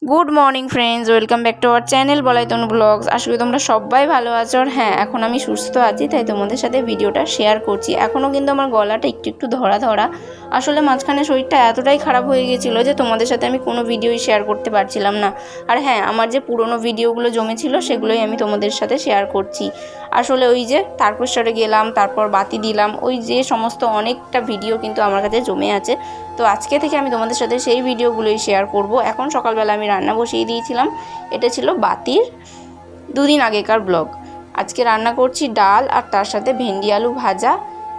Good morning friends, welcome back to our channel বলাইতনু vlogs. আশা করি তোমরা সবাই ভালো আছো। আর হ্যাঁ, এখন আমি সুস্থ আছি, তাই তোমাদের সাথে ভিডিওটা শেয়ার করছি। এখনও কিন্তু আমার গলাটা একটু একটু ধরা ধরা। আসলে মাঝখানে শরীরটা এতটাই খারাপ হয়ে গেছিলো যে তোমাদের সাথে আমি কোনো ভিডিওই শেয়ার করতে পারছিলাম না। আর হ্যাঁ, আমার যে পুরনো ভিডিওগুলো জমেছিল সেগুলোই আমি তোমাদের সাথে শেয়ার করছি। আসলে ওই যে তারকেশ্বরে গেলাম, তারপর বাতি দিলাম, ওই যে সমস্ত অনেকটা ভিডিও কিন্তু আমার কাছে জমে আছে। তো আজকে থেকে আমি তোমাদের সাথে সেই ভিডিওগুলোই শেয়ার করব। এখন সকালবেলা আমি রান্না বসিয়ে দিয়েছিলাম। এটা ছিল বাতির দুদিন আগেকার ব্লগ। আজকে রান্না করছি ডাল আর তার সাথে ভেন্ডি আলু ভাজা,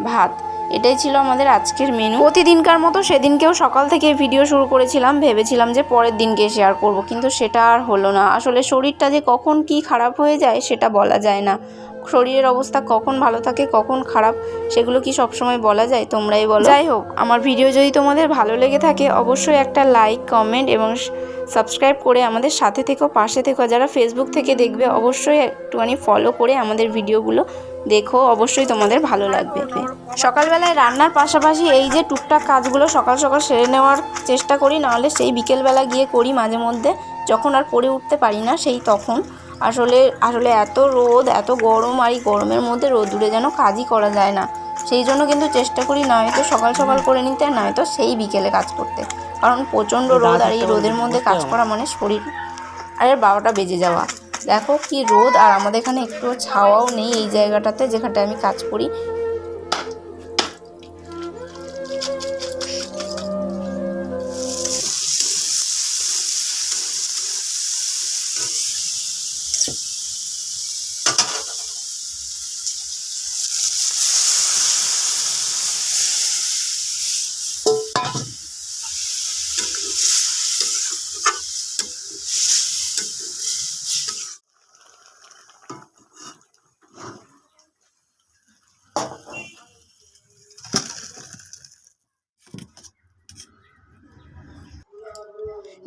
ভাত। এটাই ছিল আমাদের আজকের মেনু। প্রতিদিনকার মতো সেদিনকেও সকাল থেকে ভিডিও শুরু করেছিলাম, ভেবেছিলাম যে পরের দিনকে শেয়ার করব, কিন্তু সেটা আর হলো না। আসলে শরীরটা যে কখন কি খারাপ হয়ে যায় সেটা বলা যায় না। শরীরের অবস্থা কখন ভালো থাকে কখন খারাপ, সেগুলো কি সবসময় বলা যায়? তোমরাই বলো। যাই হোক, আমার ভিডিও যদি তোমাদের ভালো লেগে থাকে অবশ্যই একটা লাইক, কমেন্ট এবং সাবস্ক্রাইব করে আমাদের সাথে থেকো, পাশে থেকো। যারা ফেসবুক থেকে দেখবে অবশ্যই একটুখানি ফলো করে আমাদের ভিডিওগুলো দেখো, অবশ্যই তোমাদের ভালো লাগবে। সকালবেলায় রান্নার পাশাপাশি এই যে টুকটাক কাজগুলো সকাল সকাল সেরে নেওয়ার চেষ্টা করি, নাহলে সেই বিকেলবেলা গিয়ে করি মাঝে মধ্যে, যখন আর করে উঠতে পারি না সেই তখন। আসলে এত রোদ, এত গরম, আর এই গরমের মধ্যে রোদুরে যেন কাজই করা যায় না। সেই জন্য কিন্তু চেষ্টা করি নয়তো সকাল সকাল করে নিতে, নয়তো সেই বিকেলে কাজ করতে। কারণ প্রচণ্ড রোদ, আর এই রোদের মধ্যে কাজ করা মানে শরীর আর 12টা বেজে যাওয়া। দেখো কি রোদ, আর আমাদের এখানে একটু ছাওয়াও নেই এই জায়গাটাতে যেখানটায় আমি কাজ করি।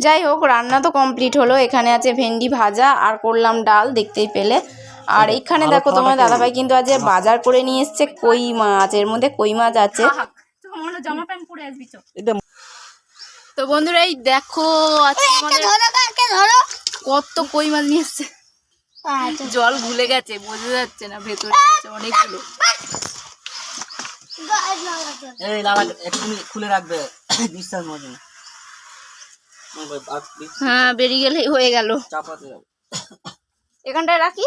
যাই হোক, রান্না তো কমপ্লিট হলো। এখানে আছে ভেন্ডি ভাজা আর করলাম ডাল, দেখতেই পেলে। আর এইখানে দেখো তোমার দাদাভাই কিন্তু আজ বাজার করে নিয়ে এসছে কই মাছ। এর মধ্যে কই মাছ আছে। তো বন্ধুরা, এই দেখো কত কই মাছ নিয়ে এসছে। জল ঘুলে গেছে, বোঝা যাচ্ছে না, ভেতরে অনেকগুলো। খুলে রাখবে, বিশ্বাস মনে হ্যাঁ, বেরিয়ে গেলেই হয়ে গেল। এখানটায় রাখি,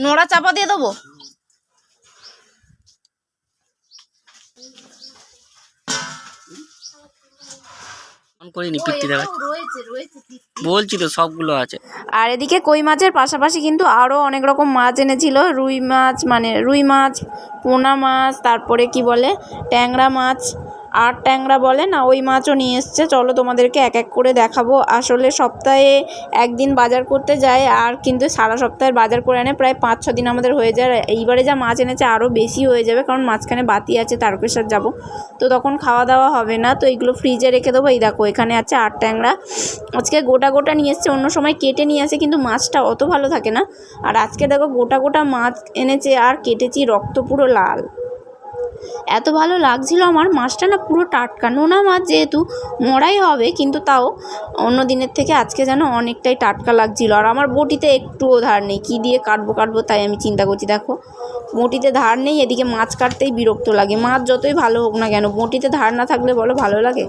নোড়া চাপা দিয়ে দেবো। বলছি তো সবগুলো আছে। আর এদিকে কই মাছের পাশাপাশি কিন্তু আরো অনেক রকম মাছ এনেছিল। রুই মাছ, পোনা মাছ, তারপরে কি বলে ট্যাংরা মাছ, আর ট্যাংরা বলে না, ওই মাছও নিয়ে এসছে। চলো তোমাদেরকে এক এক করে দেখাবো। আসলে সপ্তাহে একদিন বাজার করতে যায়, আর কিন্তু সারা সপ্তাহের বাজার করে আনে, প্রায় 5-6 দিন আমাদের হয়ে যায়। এইবারে যা মাছ এনেছে আরও বেশি হয়ে যাবে, কারণ মাঝখানে বাতি আছে, তারকেশ্বর যাব, তো তখন খাওয়া দাওয়া হবে না। তো এইগুলো ফ্রিজে রেখে দেবো। এই দেখো এখানে আছে 8 ট্যাংরা। আজকে গোটা গোটা নিয়ে এসছে, অন্য সময় কেটে নিয়ে আসে, কিন্তু মাছটা অত ভালো থাকে না। আর আজকে দেখো গোটা গোটা মাছ এনেছে, আর কেটেছি, রক্ত পুরো লাল। এত ভালো লাগছিল আমার। মাছটা না পুরো টাটকা, নোনা মাছ যেহেতু মরাই হবে, কিন্তু তাও অন্য দিনের থেকে আজকে যেন অনেকটাই টাটকা লাগছিল। আর আমার বটিতে একটুও ধার নেই, কী দিয়ে কাটবো, তাই আমি চিন্তা করছি। দেখো বটিতে ধার নেই, এদিকে মাছ কাটতেই বিরক্ত লাগে। মাছ যতই ভালো হোক না কেন, বটিতে ধার না থাকলে বলো ভালো লাগে?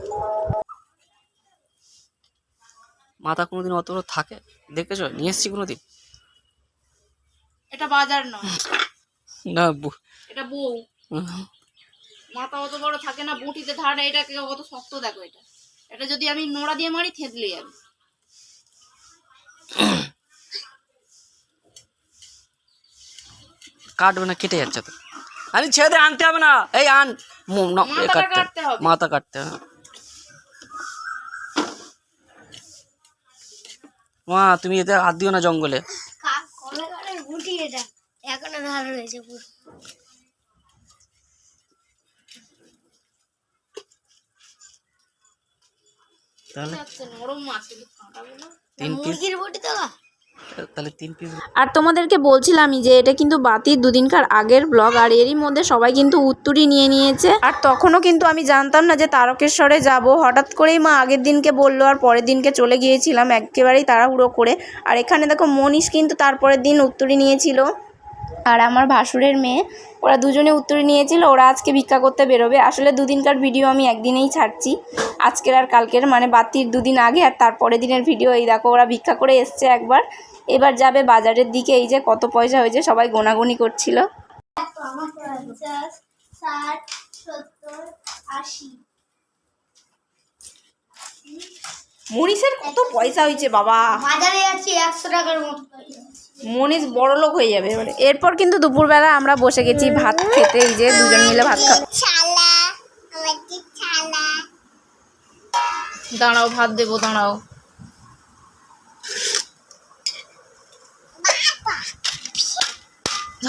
মাথা কোনোদিন অত বড় থাকে দেখেছো? নিয়ে এসছি কোনোদিন? এটা বাজার নয়, না এটা বউ। মাথা অত বড় থাকে না, বটিতে ধার নেই। এটা কত শক্ত দেখো। এটা যদি আমি নোড়া দিয়ে মারি থেতলে যাবে। কাটবে না, কেটে যাচ্ছে তো। আরে ছেড়ে দে, আনতে হবে না। এই আন, কাটতে হবে, মাথা কাটতে হবে। মা তুমি এতে হাত দিও না জঙ্গলে। তাহলে মুরগির বটি তো তাহলে 3 পিস। আর তোমাদেরকে বলছিলামই যে এটা কিন্তু বাতির দুদিনকার আগের ব্লগ, আর এরই মধ্যে সবাই কিন্তু উত্তরই নিয়ে নিয়েছে। আর তখনও কিন্তু আমি জানতাম না যে তারকেশ্বরে যাব, হঠাৎ করেই মা আগের দিনকে বললো আর পরের দিনকে চলে গিয়েছিলাম একেবারেই তাড়াহুড়ো করে। আর এখানে দেখো মনীষ কিন্তু তারপরের দিন উত্তরই নিয়েছিল, আর আমার ভাসুরের মেয়ে, ওরা দুজনে উত্তরে নিয়েছিল। ওরা আজকে ভিক্ষা করতে বেরোবে। আসলে দুদিনকার ভিডিও আমি একদিনেই ছাড়ছি, আজকের আর কালকের, মানে বাতির দুদিন আগে আর তারপরের দিনের ভিডিও। এই দেখো ওরা ভিক্ষা করে এসছে একবার, এবার যাবে বাজারের দিকে। এই যে কত পয়সা হয়েছে সবাই গোনাগুনি করছিল। 50, 60, 70, 80। মনীষের কত পয়সা হয়েছে বাবা, বাজারে যাচ্ছি 100 টাকার মতো। মনীষ বড়লোক হয়ে যাবে এবারে। এরপর কিন্তু দুপুরবেলা আমরা বসে গেছি ভাত খেতে। এই যে দুজন মিলে ভাত খাবো। ছালা, আমাদের ছালা। দাঁড়াও ভাত দেবো, দাঁড়াও।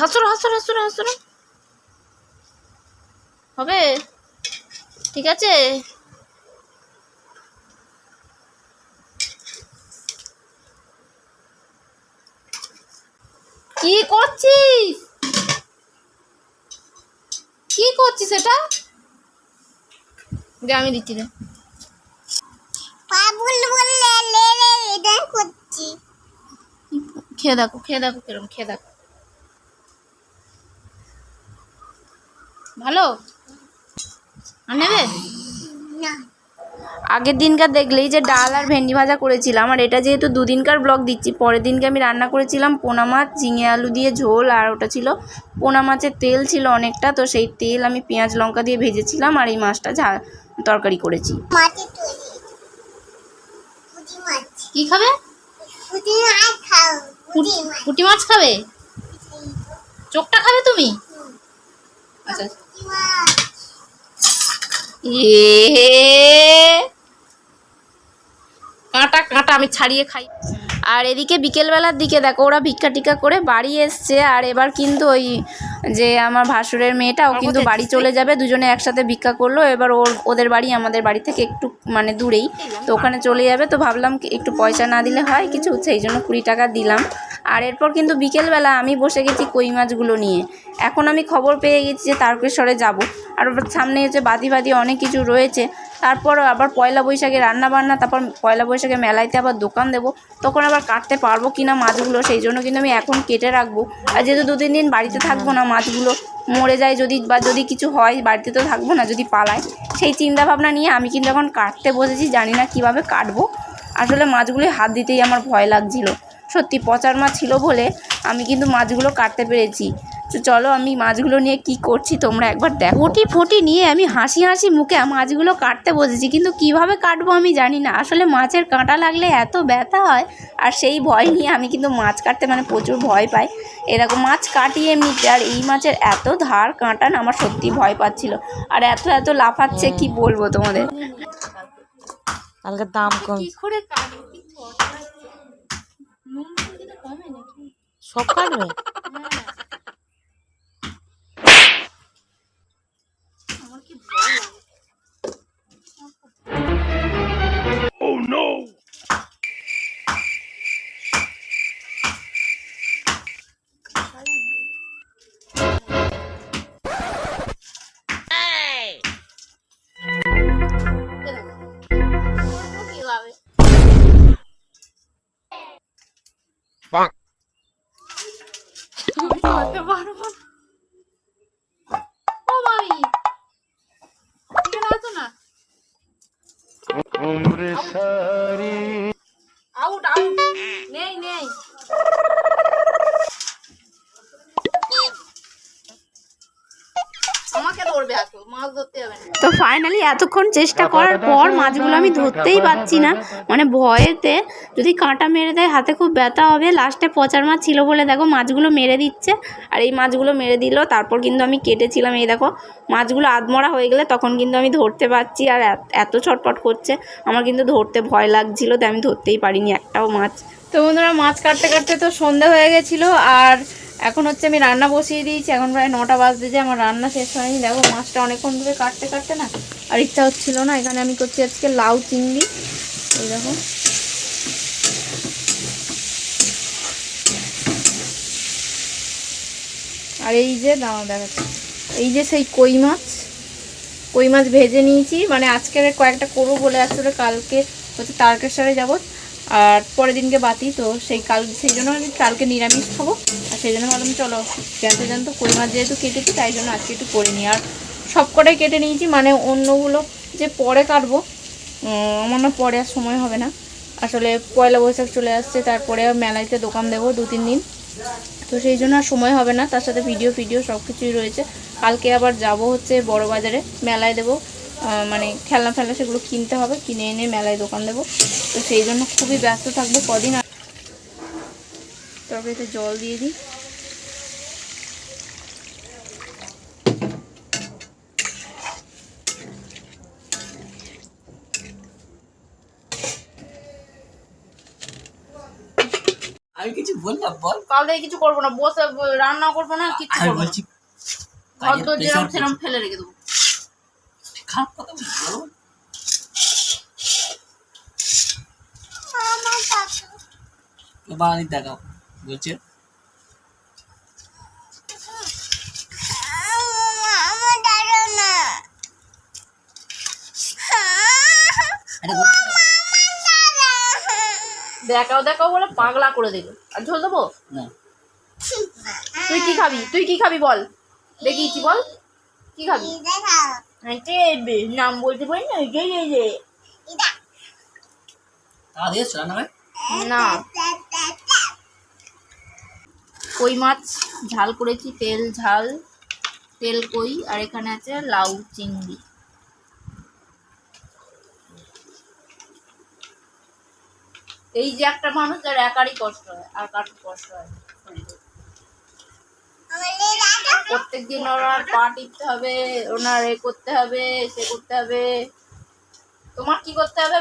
হাসুর হাসুর হাসুর হাসুর হবে, ঠিক আছে। কি করছিস, কি করছিস এটা? যে আমি দিচ্ছি রে। পাবুল বললে লে লে এটা করছি। খেয়ে দেখো, খেয়ে দেখো কিরম, খেয়ে দেখো। ভালো আর নেবে না, আগের দিনকার দেখলেই যে ডাল আর ভেন্ডি ভাজা করেছিলাম, আর এটা যেহেতু দুদিনকার ব্লগ দিচ্ছি, পরের দিনকে আমি রান্না করেছিলাম পোনা মাছ ঝিঙে আলু দিয়ে ঝোল, আর ওটা ছিল পোনা মাছের তেল ছিল অনেকটা, তো সেই তেল আমি পেঁয়াজ লঙ্কা দিয়ে ভেজেছিলাম, আর এই মাছটা তরকারি করেছি। মাটি তৈরি। পুঁটি মাছ। কি খাবে? পুঁটি মাছ খাও। পুঁটি মাছ। পুঁটি মাছ খাবে? চোখটা খাবে তুমি? আচ্ছা। পুঁটি মাছ। কাঁটা কাঁটা আমি ছাড়িয়ে খাই। আর এদিকে বিকেলবেলার দিকে দেখো ওরা ভিক্ষা টিকা করে বাড়ি এসছে, আর এবার কিন্তু ওই যে আমার ভাসুরের মেয়েটা, ও কিন্তু বাড়ি চলে যাবে। দুজনে একসাথে ভিক্ষা করলো, এবার ওদের বাড়ি আমাদের বাড়ি থেকে একটু মানে দূরেই, তো ওখানে চলে যাবে। তো ভাবলাম একটু পয়সা না দিলে হয় কিছু, সেই জন্য 20 টাকা দিলাম। আর এরপর কিন্তু বিকেলবেলা আমি বসে গেছি কই মাছগুলো নিয়ে। এখন আমি খবর পেয়ে গেছি যে তারকেশ্বরে যাব, আর ওর সামনে হচ্ছে বাদি অনেক কিছু রয়েছে। তারপর আবার পয়লা বৈশাখে রান্না বান্না, তারপর পয়লা বৈশাখে মেলাইতে আবার দোকান দেবো, তখন আবার কাটতে পারবো কিনা মাছগুলো, সেই জন্য কিন্তু আমি এখন কেটে রাখবো। আর যেহেতু 2-3 দিন বাড়িতে থাকবো না, মাছগুলো মরে যায় যদি, বা যদি কিছু হয়, বাড়িতে তো থাকবো না, যদি পালায়, সেই চিন্তা ভাবনা নিয়ে আমি কিন্তু এখন কাটতে বসেছি। জানি না কিভাবে কাটবো, আসলে মাছগুলো হাত দিতেই আমার ভয় লাগছিল। সত্যি পচার মাছ ছিল বলে আমি কিন্তু মাছগুলো কাটতে পেরেছি। তো চলো আমি মাছগুলো নিয়ে কি করছি তোমরা একবার দেখো। ফটি নিয়ে আমি হাসি হাসি মুখে মাছগুলো কাটতে বসেছি, কিন্তু কিভাবে কাটবো আমি জানি না। আসলে মাছের কাঁটা লাগলে এত ব্যথা হয়, আর সেই ভয় নিয়ে আমি কিন্তু মাছ কাটতে মানে প্রচুর ভয় পাই। এরকম মাছ কাটি এমনিতে, আর এই মাছের এত ধার কাঁটা না, আমার সত্যি ভয় পাচ্ছিল। আর এত লাফাচ্ছে কি বলবো তোমাদের। কালকে দাম কম, সব কাটবে। আউট নেই তো ফাইনালি এতক্ষণ চেষ্টা করার পর মাছগুলো আমি ধরতেই পারছি না, মানে ভয়েতে যদি কাঁটা মেরে দেয় হাতে খুব ব্যথা হবে। লাস্টে পচার মাছ ছিল বলে দেখো মাছগুলো মেরে দিচ্ছে, আর এই মাছগুলো মেরে দিল। তারপর কিন্তু আমি কেটেছিলাম, এই দেখো মাছগুলো আধমরা হয়ে গেলে তখন কিন্তু আমি ধরতে পারছি। আর এত ছটপট করছে, আমার কিন্তু ধরতে ভয় লাগছিল, তাই আমি ধরতেই পারিনি একটাও মাছ। তো বন্ধুরা মাছ কাটতে কাটতে তো সন্ধে হয়ে গেছিলো, আর এখন হচ্ছে আমি রান্না বসিয়ে দিয়েছি। এখন প্রায় 9টা বাজতে যে আমার রান্না শেষ হয়নি। দেখো মাছটা অনেকক্ষণ ধরে কাটতে না আর ইচ্ছা হচ্ছিল না। এখানে আমি করছি আজকে লাউ চিংড়ি, এই দেখো আর এই যে দাঁড়াও দেখাচ্ছি, এই যে সেই কই মাছ ভেজে নিয়েছি, মানে আজকের কয়েকটা করবো বলে আসলে কালকে হচ্ছে তারকেশ্বরে যাব, আর পরের দিনকে বাতি, তো সেই জন্য আমি কালকে নিরামিষ খাবো, আর সেই জন্য ভাবলাম চলো জ্যান্ত কই মাছ যেহেতু কেটেছি তাই জন্য আজকে একটু করে নিই। আর সব কটাই কেটে নিয়েছি, মানে অন্যগুলো যে পরে কাটবো আমার না পরে আর সময় হবে না, আসলে পয়লা বৈশাখ চলে আসছে, তারপরে মেলাইতে দোকান দেবো 2-3 দিন, তো সেই জন্য আর সময় হবে না, তার সাথে ভিডিও সব কিছুই রয়েছে। কালকে আবার যাব হচ্ছে বড় বাজারে, মেলায় দেবো, মানে খেলনা ফেলনা সেগুলো কিনতে হবে, কিনে এনে মেলায় দোকান দেবো, তো সেই জন্য খুবই ব্যস্ত থাকবো কদিন। তরকারিতে জল দিয়ে দিই। আমি কিছু বললাম বল? কাল থেকে কিছু করবো না, বসে রান্না করবো না, কিছু আমি করবো না, বলছি হয়তো যেরকম সেরকম ফেলে রেখে দেবো। খারাপ কথা বলো। মামা কাকু বাঙালি দেখাও বলছে মামা দাঁড়াও না এটা বলতে হবে। দেখাও বলে পাগলা করে দেবে। আর ঝোল দেবো? না তুই কি খাবি বল, দেখিয়েছি বল কি খাবি। দেখাও নাম বলতে পারি না, এটা তা দিয়েছো রান্না ভাই? না কই মাছ ঝাল করেছি, তেল কই, আর এখানে আছে লাউ চিংড়ি। এই যে একটা মানুষ যার একারই কষ্ট হয়, আর কারোর কষ্ট হয় না। প্রত্যেকদিন ওনার পা টিপতে হবে, ওনার এ করতে হবে, সে করতে হবে। তোমার কি করতে হবে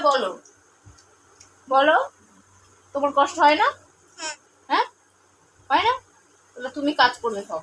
বলো, তোমার কষ্ট হয় না? হ্যাঁ হয় না? তাহলে তুমি কাজ করবে সব।